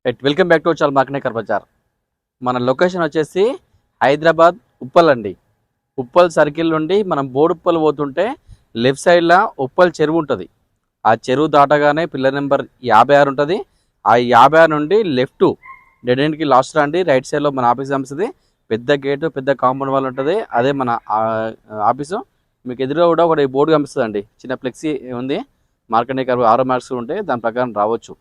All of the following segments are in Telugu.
వెల్కమ్ బ్యాక్ టు చాల్ మాకనేకర్ బజార్. మన లొకేషన్ వచ్చేసి హైదరాబాద్ ఉప్పల్ అండి. ఉప్పల్ సర్కిల్ నుండి మనం బోడుప్పల్ పోతుంటే లెఫ్ట్ సైడ్లో ఉప్పల్ చెరువు ఉంటుంది. ఆ చెరువు దాటగానే పిల్లర్ నెంబర్ 56 ఉంటుంది. ఆ 56 నుండి లెఫ్ట్ డెడ్ ఎండ్కి లాస్ట్ రండి. రైట్ సైడ్లో మన ఆఫీస్ కనిపిస్తుంది. పెద్ద గేటు, పెద్ద కాంపౌండ్ వాల్ ఉంటుంది. అదే మన ఆఫీసు. మీకు ఎదురుగా కూడా ఒకటి బోర్డు కనిపిస్తుంది అండి. చిన్న ఫ్లెక్సీ ఉంది. మార్కండేయర్ 6 మార్క్స్ ఉంటే దాని ప్రకారం రావచ్చు.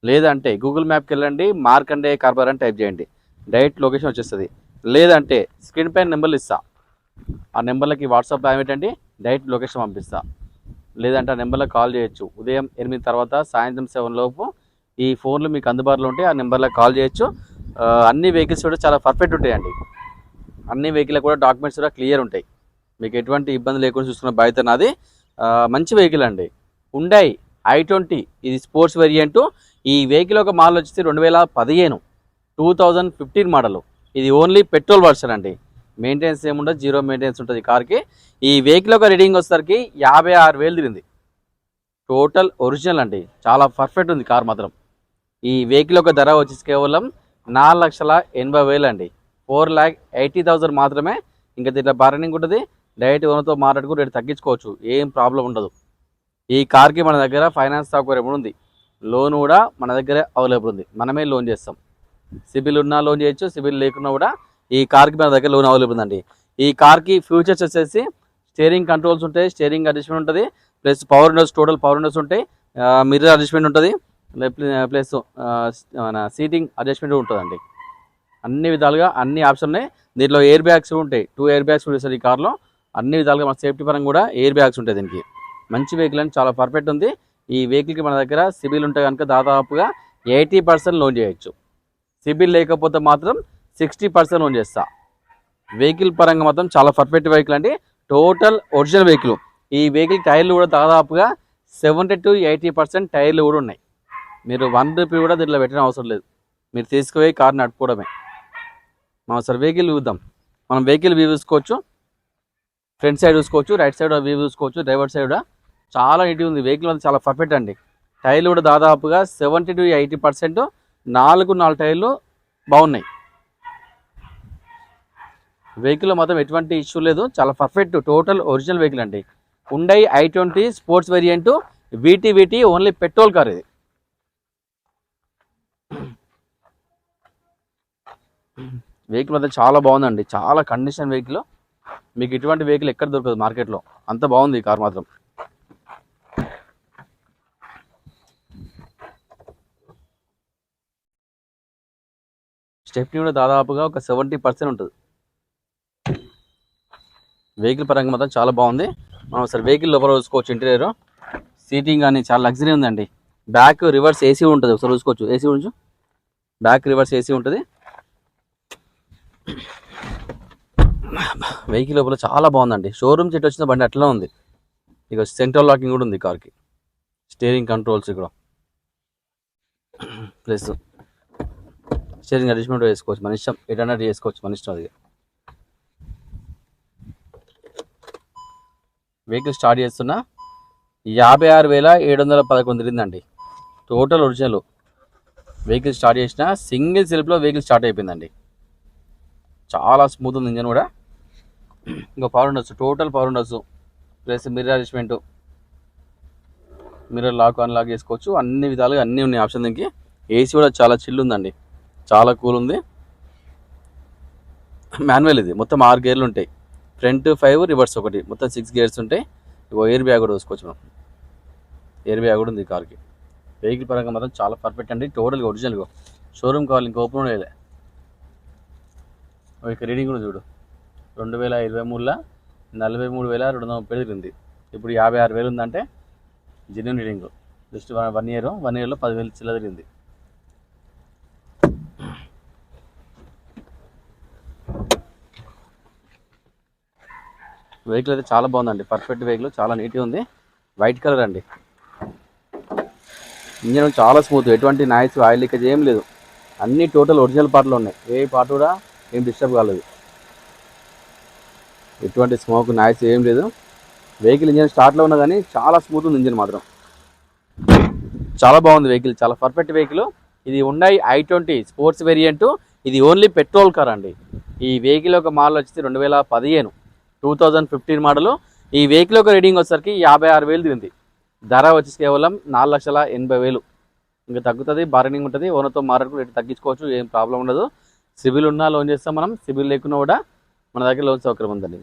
లేదంటే గూగుల్ మ్యాప్కి వెళ్ళండి, మార్కండే కార్బర్ అని టైప్ చేయండి, డైరెక్ట్ లొకేషన్ వచ్చేస్తుంది. లేదంటే స్క్రీన్ పైన నెంబర్లు ఇస్తా, ఆ నెంబర్లకి వాట్సాప్ పెట్టండి, డైరెక్ట్ లొకేషన్ పంపిస్తా. లేదంటే ఆ నెంబర్లో కాల్ చేయొచ్చు. ఉదయం 8 తర్వాత సాయంత్రం 7 లోపు ఈ ఫోన్లు మీకు అందుబాటులో ఉంటే ఆ నెంబర్లో కాల్ చేయొచ్చు. అన్ని వెహికల్స్ కూడా చాలా పర్ఫెక్ట్ ఉంటాయండి. అన్ని వెహికల్ కూడా డాక్యుమెంట్స్ కూడా క్లియర్ ఉంటాయి. మీకు ఎటువంటి ఇబ్బంది లేకుండా చూసుకున్న బాధ్యత నాది. మంచి వెహికల్ అండి. హుండై i20 ఇది స్పోర్ట్స్ వేరియంటు. ఈ వెహికల్ ఒక మోడల్ వచ్చేసి 2015 2015 మోడల్. ఇది ఓన్లీ పెట్రోల్ వర్షన్ అండి. మెయింటెనెన్స్ ఏముండదు, జీరో మెయింటెనెన్స్ ఉంటుంది కార్కి. ఈ వెహికల్ ఒక రీడింగ్ వచ్చేసరికి 56,000 తిరిగింది. టోటల్ ఒరిజినల్ అండి. చాలా పర్ఫెక్ట్ ఉంది కార్ మాత్రం. ఈ వెహికల్ ఒక ధర వచ్చేసి కేవలం 4,80,000 అండి. 4,80,000 మాత్రమే. ఇంకా దీంట్లో బార్గెనింగ్ ఉంటుంది. డైరెక్ట్ ఓనర్తో మాట్లాడుకుని రేటు తగ్గించుకోవచ్చు, ఏం ప్రాబ్లం ఉండదు. ఈ కార్కి మన దగ్గర ఫైనాన్స్ సౌకర్యం ఉంది. లోన్ కూడా మన దగ్గర అవైలబుల్ ఉంది. మనమే లోన్ చేస్తాం. సిబిల్ ఉన్నా లోన్ చేయొచ్చు, సిబిల్ లేకున్నా కూడా ఈ కార్కి మన దగ్గర లోన్ అవైలబుల్ ఉందండి. ఈ కార్కి ఫ్యూచర్స్ వచ్చేసి స్టీరింగ్ కంట్రోల్స్ ఉంటాయి, స్టీరింగ్ అడ్జస్ట్మెంట్ ఉంటుంది, plus power windows, total power Windows ఉంటాయి, మిర్రర్ అడ్జస్ట్మెంట్ ఉంటుంది, ప్లస్ మన సీటింగ్ అడ్జస్ట్మెంట్ ఉంటుందండి. అన్ని విధాలుగా అన్ని ఆప్షన్ ఉన్నాయి. దీంట్లో ఎయిర్ బ్యాగ్స్ ఉంటాయి, 2 ఎయిర్ బ్యాగ్స్ ఉంటాయి సార్ ఈ కార్లో. అన్ని విధాలుగా మన సేఫ్టీ పరంగా కూడా ఎయిర్ బ్యాగ్స్ ఉంటాయి. దీనికి మంచి వెహికల్ అని చాలా పర్ఫెక్ట్ ఉంది. ఈ వెహికల్కి మన దగ్గర సిబిల్ ఉంటే కనుక దాదాపుగా 80% లోన్ చేయొచ్చు. సిబిల్ లేకపోతే మాత్రం 60% లోన్ చేస్తా. వెహికల్ పరంగా మాత్రం చాలా పర్ఫెక్ట్ వెహికల్ అండి. Total original vehicle. ఈ వెహికల్ టైర్లు కూడా దాదాపుగా 70 to 80% టైర్లు కూడా ఉన్నాయి. మీరు 1 రూపీ కూడా దీంట్లో పెట్టిన అవసరం లేదు. మీరు తీసుకుపోయి కార్ నడుపుకోవడమే. మనం సార్ వెహికల్ చూద్దాం. మనం వెహికల్ వ్యూ చూసుకోవచ్చు, ఫ్రంట్ సైడ్ చూసుకోవచ్చు, రైట్ సైడ్ వ్యూ చూసుకోవచ్చు, డ్రైవర్ సైడ్ చాలా నీట్గా ఉంది. వెహికల్ అంతా చాలా పర్ఫెక్ట్ అండి. టైర్లు కూడా దాదాపుగా 70 to 80% 4 టైర్లు బాగున్నాయి. వెహికల్లో మాత్రం ఎటువంటి ఇష్యూ లేదు, చాలా పర్ఫెక్ట్ టోటల్ ఒరిజినల్ వెహికల్ అండి. Hyundai i20 sports variant వీటీ only petrol car. ఇది వెహికల్ మాత్రం చాలా బాగుందండి. చాలా కండిషన్ వెహికల్. మీకు ఇటువంటి వెహికల్ ఎక్కడ దొరకదు మార్కెట్లో, అంత బాగుంది ఈ కార్ మాత్రం. స్టెప్నీ కూడా దాదాపుగా ఒక 70% ఉంటుంది. వెహికల్ పరంగా మాత్రం చాలా బాగుంది. మనం ఒకసారి వెహికల్ లోపల చూసుకోవచ్చు. ఇంటీరియర్ సీటింగ్ కానీ చాలా లగ్జరీ ఉందండి. బ్యాక్ రివర్స్ ఏసీ ఉంటుంది, ఒకసారి చూసుకోవచ్చు. ఏసీ గురించి బ్యాక్ రివర్స్ ఏసీ ఉంటుంది. వెహికల్ లోపల చాలా బాగుందండి. షోరూమ్ చెట్టు వచ్చిన బండి అట్లా ఉంది. ఇక సెంట్రల్ లాకింగ్ కూడా ఉంది కార్కి, స్టీరింగ్ కంట్రోల్స్ ఇక్కడ, ప్లస్ స్టీరింగ్ అడ్జస్ట్మెంట్ చేసుకోవచ్చు. మన ఇష్టం, ఎటన్నట్టు చేసుకోవచ్చు, మన ఇష్టం. అది వెహికల్ స్టార్ట్ చేస్తున్నా 56,711 తిరిగిందండి. టోటల్ ఒరిజినల్ వెహికల్ స్టార్ట్ చేసిన సింగిల్ సెల్ఫ్లో వెహికల్ స్టార్ట్ అయిపోయిందండి. చాలా స్మూత్ ఉంది ఇంజన్ కూడా. ఇంకా power windows, total power windows, plus mirror adjustment, mirror lock unlock చేసుకోవచ్చు. అన్ని విధాలుగా అన్నీ ఉన్నాయి ఆప్షన్. దీనికి ఏసీ కూడా చాలా చిల్ ఉందండి, చాలా కూల్ ఉంది. మాన్యువల్ ఇది. మొత్తం 6 గేర్లు ఉంటాయి, ఫ్రంట్ 5, రివర్స్ 1, మొత్తం 6 గేర్స్ ఉంటాయి. ఎయిర్ బ్యాగ్ కూడా చూసుకోవచ్చు మనం. ఎయిర్ బ్యాగ్ కూడా ఉంది ఈ కార్కి. వెహికల్ పరంగా మాత్రం చాలా పర్ఫెక్ట్ అండి. టోటల్గా ఒరిజినల్గా షోరూమ్ కావాలి, ఇంకా ఓపెన్ వేయలే. ఇక రీడింగ్ కూడా చూడు, 2023లో 43,230 తిరిగింది. ఇప్పుడు 56,000 ఉందంటే జెన్యూన్ రీడింగ్. జస్ట్ 1 ఇయర్లో 10,000 చిల్ల తిరిగింది. వెహికల్ అయితే చాలా బాగుందండి. పర్ఫెక్ట్ వెహికల్, చాలా నీట్గా ఉంది. వైట్ కలర్ అండి. ఇంజన్ చాలా స్మూత్, ఎటువంటి నాయిస్, ఆయిల్ లీకేజ్ ఏం లేదు. అన్ని టోటల్ ఒరిజినల్ పార్ట్లు ఉన్నాయి. ఏ పార్ట్ కూడా ఏం డిస్టర్బ్ కాలేదు. ఎటువంటి స్మోక్, నాయిస్ ఏం లేదు. వెహికల్ ఇంజన్ స్టార్ట్లో ఉన్నా కానీ చాలా స్మూత్ ఉంది ఇంజన్ మాత్రం. చాలా బాగుంది వెహికల్, చాలా పర్ఫెక్ట్ వెహికల్. ఇది హుండాయ్ i20 స్పోర్ట్స్ వేరియంట్. ఇది ఓన్లీ పెట్రోల్ కార్ అండి. ఈ వెహికల్ యొక్క మోడల్ వచ్చేసి 2015 2015 మోడలు. ఈ వెహికల్ యొక్క రీడింగ్ వచ్చేసరికి 56,000 దిగింది. ధర వచ్చేసి కేవలం 4,80,000. ఇంకా తగ్గుతుంది, బార్గెనింగ్ ఉంటుంది. ఓనర్తో మాట్లాడుకుని రేటు తగ్గించుకోవచ్చు, ఏం ప్రాబ్లం ఉండదు. సిబిల్ ఉన్నా లోన్ చేస్తాం మనం, సిబిల్ లేకున్నా కూడా మన దగ్గర లోన్ సౌకర్యం ఉందండి.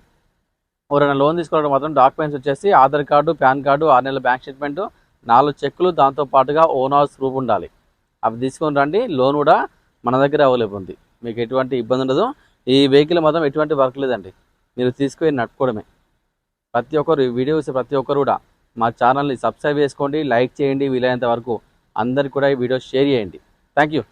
ఎవరైనా లోన్ తీసుకోవడం మాత్రం డాక్యుమెంట్స్ వచ్చేసి ఆధార్ కార్డు, పాన్ కార్డు, 6 నెలల బ్యాంక్ స్టేట్మెంట్, 4 చెక్కులు, దాంతో పాటుగా ఓన్ హౌస్ ప్రూఫ్ ఉండాలి. అవి తీసుకొని రండి. లోన్ కూడా మన దగ్గర అవైలబుల్ ఉంది, మీకు ఎటువంటి ఇబ్బంది ఉండదు. ఈ వెహికల్ మాత్రం ఎటువంటి వర్క్ లేదండి, మీరు తీసుకొని నడుపుకోవడమే. ప్రతి ఒక్కరు ఈ వీడియో చూసే ప్రతి ఒక్కరు కూడా మా ఛానల్ని సబ్స్క్రైబ్ చేసుకోండి, లైక్ చేయండి, వీలైనంత వరకు అందరికి కూడా ఈ వీడియో షేర్ చేయండి. Thank you.